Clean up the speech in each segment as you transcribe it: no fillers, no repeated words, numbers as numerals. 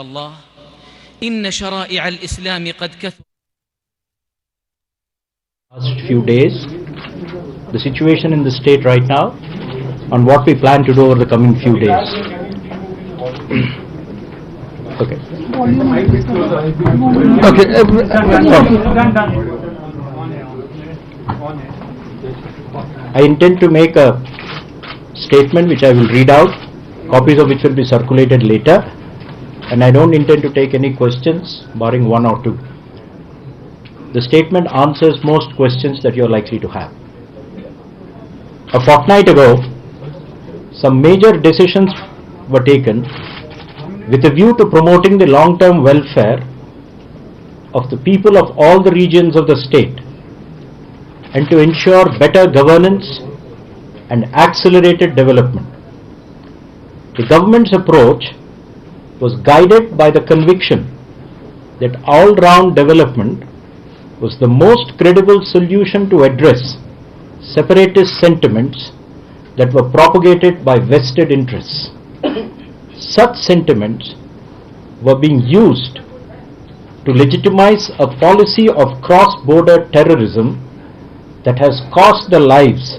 الله إن شرائع الإسلام قد كثر. Last few days, the situation in the state right now, on what we plan to do over the coming few days. Okay. I intend to make a statement which I will read out, copies of which will be circulated later, and I don't intend to take any questions barring one or two. The statement answers most questions that you are likely to have. A fortnight ago, some major decisions were taken with a view to promoting the long-term welfare of the people of all the regions of the state and to ensure better governance and accelerated development. The government's approach was guided by the conviction that all-round development was the most credible solution to address separatist sentiments that were propagated by vested interests. Such sentiments were being used to legitimize a policy of cross-border terrorism that has cost the lives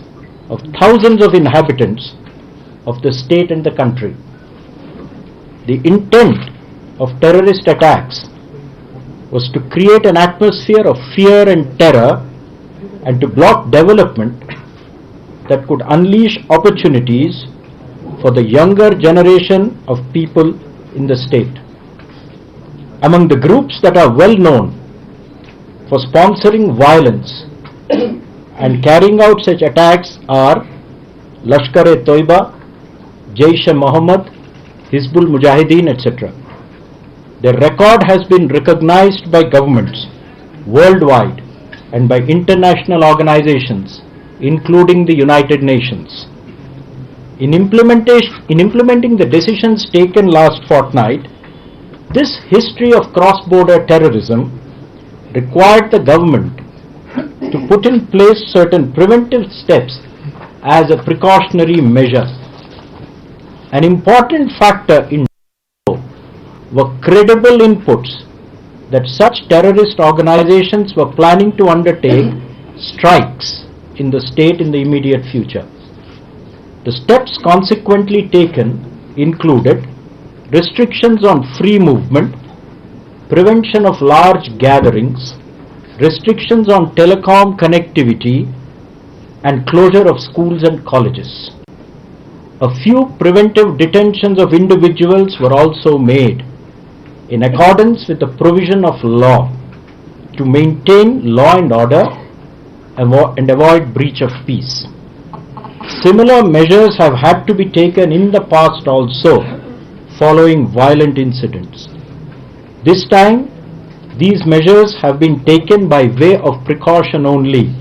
of thousands of inhabitants of the state and the country. The intent of terrorist attacks was to create an atmosphere of fear and terror and to block development that could unleash opportunities for the younger generation of people in the state. Among the groups that are well known for sponsoring violence and carrying out such attacks are Lashkar-e-Toiba, Jaish-e-Mohammed, Hizbul Mujahideen, etc. Their record has been recognized by governments worldwide and by international organizations, including the United Nations. In implementing the decisions taken last fortnight, this history of cross-border terrorism required the government to put in place certain preventive steps as a precautionary measure. An important factor in were credible inputs that such terrorist organizations were planning to undertake strikes in the state in the immediate future. The steps consequently taken included restrictions on free movement, prevention of large gatherings, restrictions on telecom connectivity, and closure of schools and colleges. A few preventive detentions of individuals were also made in accordance with the provision of law to maintain law and order and avoid breach of peace. Similar measures have had to be taken in the past also following violent incidents. This time, these measures have been taken by way of precaution only,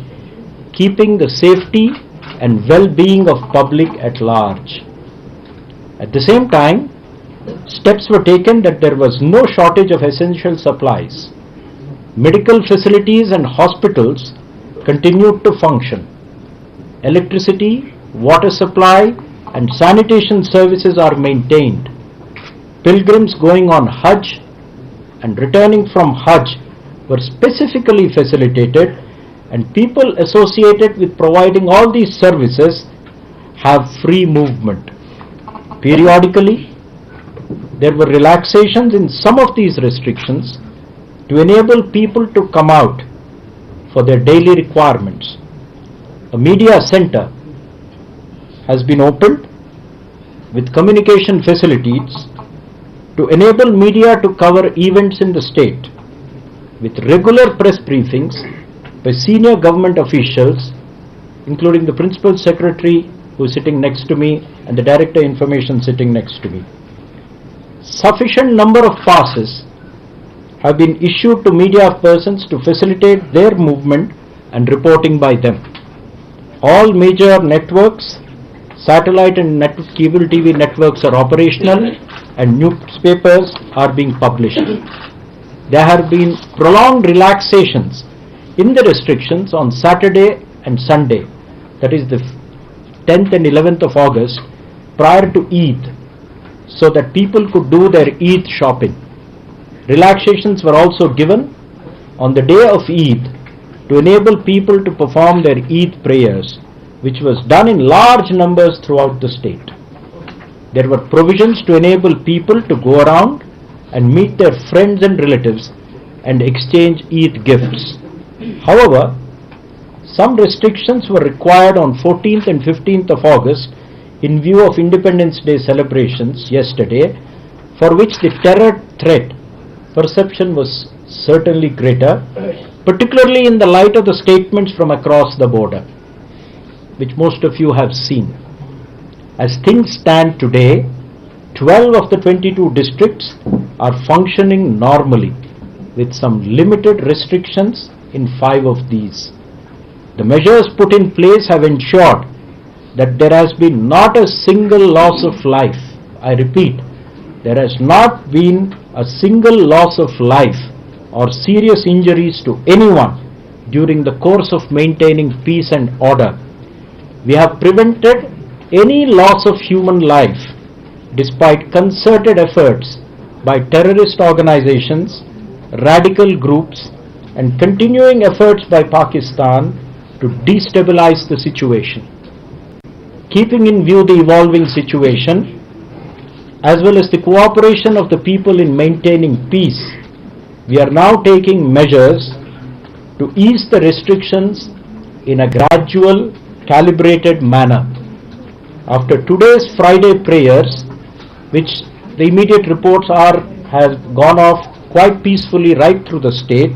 keeping the safety and well-being of public at large. At the same time, steps were taken that there was no shortage of essential supplies. Medical facilities and hospitals continued to function. Electricity, water supply, and sanitation services are maintained. Pilgrims going on Hajj and returning from Hajj were specifically facilitated, and people associated with providing all these services have free movement. Periodically, there were relaxations in some of these restrictions to enable people to come out for their daily requirements. A media center has been opened with communication facilities to enable media to cover events in the state, with regular press briefings by senior government officials, including the Principal Secretary who is sitting next to me and the Director Information sitting next to me. Sufficient number of passes have been issued to media persons to facilitate their movement and reporting by them. All major networks, satellite and cable TV networks are operational and newspapers are being published. There have been prolonged relaxations in the restrictions on Saturday and Sunday, that is the 10th and 11th of August, prior to Eid, so that people could do their Eid shopping. Relaxations were also given on the day of Eid to enable people to perform their Eid prayers, which was done in large numbers throughout the state. There were provisions to enable people to go around and meet their friends and relatives and exchange Eid gifts. However, some restrictions were required on 14th and 15th of August in view of Independence Day celebrations yesterday, for which the terror threat perception was certainly greater, particularly in the light of the statements from across the border, which most of you have seen. As things stand today, 12 of the 22 districts are functioning normally, with some limited restrictions in 5 of these. The measures put in place have ensured that there has been not a single loss of life. I repeat, there has not been a single loss of life or serious injuries to anyone during the course of maintaining peace and order. We have prevented any loss of human life despite concerted efforts by terrorist organizations, radical groups, and continuing efforts by Pakistan to destabilize the situation. Keeping in view the evolving situation, as well as the cooperation of the people in maintaining peace, we are now taking measures to ease the restrictions in a gradual, calibrated manner. After today's Friday prayers, which the immediate reports has gone off quite peacefully right through the state,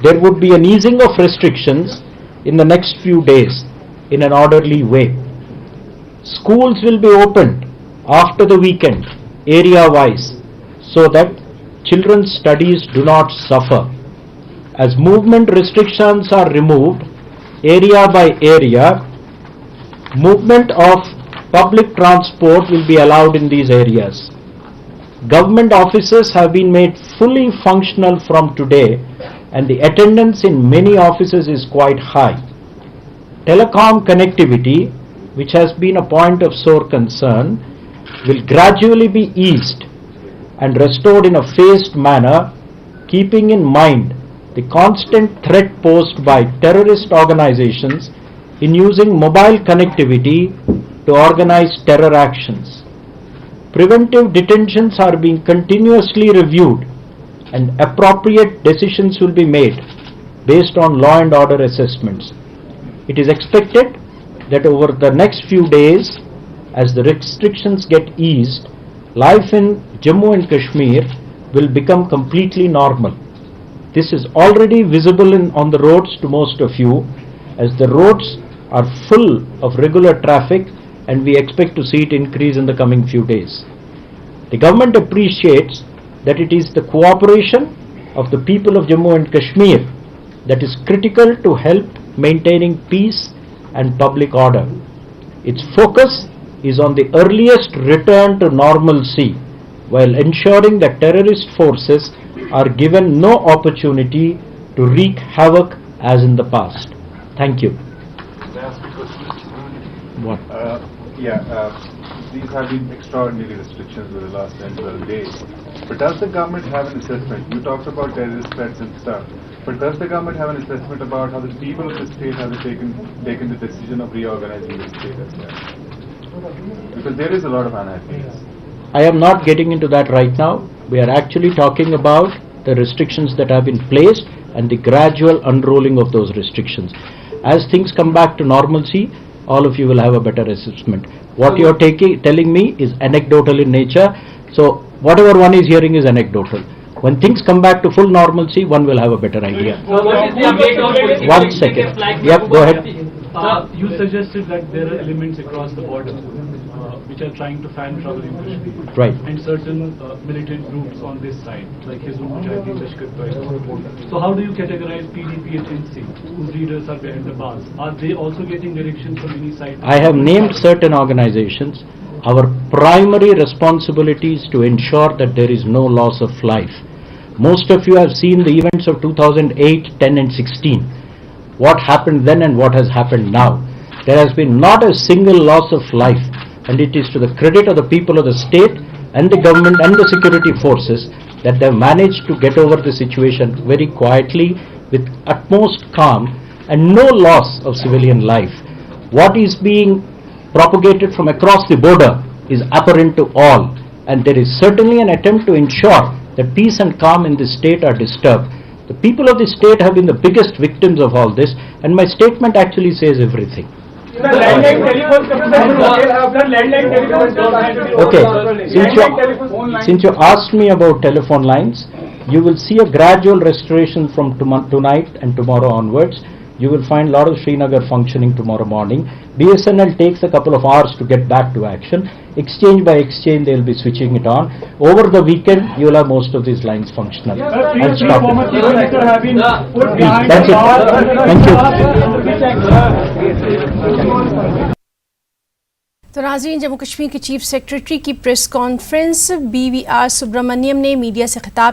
there would be an easing of restrictions in the next few days in an orderly way. Schools will be opened after the weekend, area-wise, so that children's studies do not suffer. As movement restrictions are removed, area by area, movement of public transport will be allowed in these areas. Government offices have been made fully functional from today, and the attendance in many offices is quite high. Telecom connectivity, which has been a point of sore concern, will gradually be eased and restored in a phased manner, keeping in mind the constant threat posed by terrorist organizations in using mobile connectivity to organize terror actions. Preventive detentions are being continuously reviewed, and appropriate decisions will be made based on law and order assessments. It is expected that over the next few days, as the restrictions get eased, life in Jammu and Kashmir will become completely normal. This is already visible on the roads to most of you, as the roads are full of regular traffic, and we expect to see it increase in the coming few days. The government appreciates that it is the cooperation of the people of Jammu and Kashmir that is critical to help maintaining peace and public order. Its focus is on the earliest return to normalcy, while ensuring that terrorist forces are given no opportunity to wreak havoc as in the past. Thank you. May I ask a question? What? These have been extraordinary restrictions over the last 10-12 days. But does the government have an assessment? You talked about terrorist threats and stuff. But does the government have an assessment about how the people of the state have taken the decision of reorganizing the state as well? Because there is a lot of anarchy. I am not getting into that right now. We are actually talking about the restrictions that have been placed and the gradual unrolling of those restrictions. As things come back to normalcy, all of you will have a better assessment. What you are telling me is anecdotal in nature, so whatever one is hearing is anecdotal. When things come back to full normalcy, one will have a better idea. 1 second. Yep, go ahead. You suggested that there are elements across the border which are trying to fan trouble in Kashmir. Right. And certain militant groups on this side, like Hizbul Jati, Lashkar-e-Taiba. So how do you categorize PDP and NC, whose leaders are behind the bars? Are they also getting directions from any side? I have named certain organizations. Our primary responsibility is to ensure that there is no loss of life. Most of you have seen the events of 2008, 10 and 16. What happened then and what has happened now. There has been not a single loss of life, and it is to the credit of the people of the state and the government and the security forces that they have managed to get over the situation very quietly with utmost calm and no loss of civilian life. What is being propagated from across the border is apparent to all, and there is certainly an attempt to ensure that peace and calm in the state are disturbed. The people of the state have been the biggest victims of all this, and my statement actually says everything. Okay, since you asked me about telephone lines, you will see a gradual restoration from tonight and tomorrow onwards. You will find a lot of Srinagar functioning tomorrow morning. BSNL takes a couple of hours to get back to action. Exchange by exchange, they will be switching it on. Over the weekend, you will have most of these lines functional. I'll stop it. That's it. Thank you. तो नाज़रीन, जम्मू कश्मीर के chief secretary की press conference BVR Subramaniam ने media से खिताब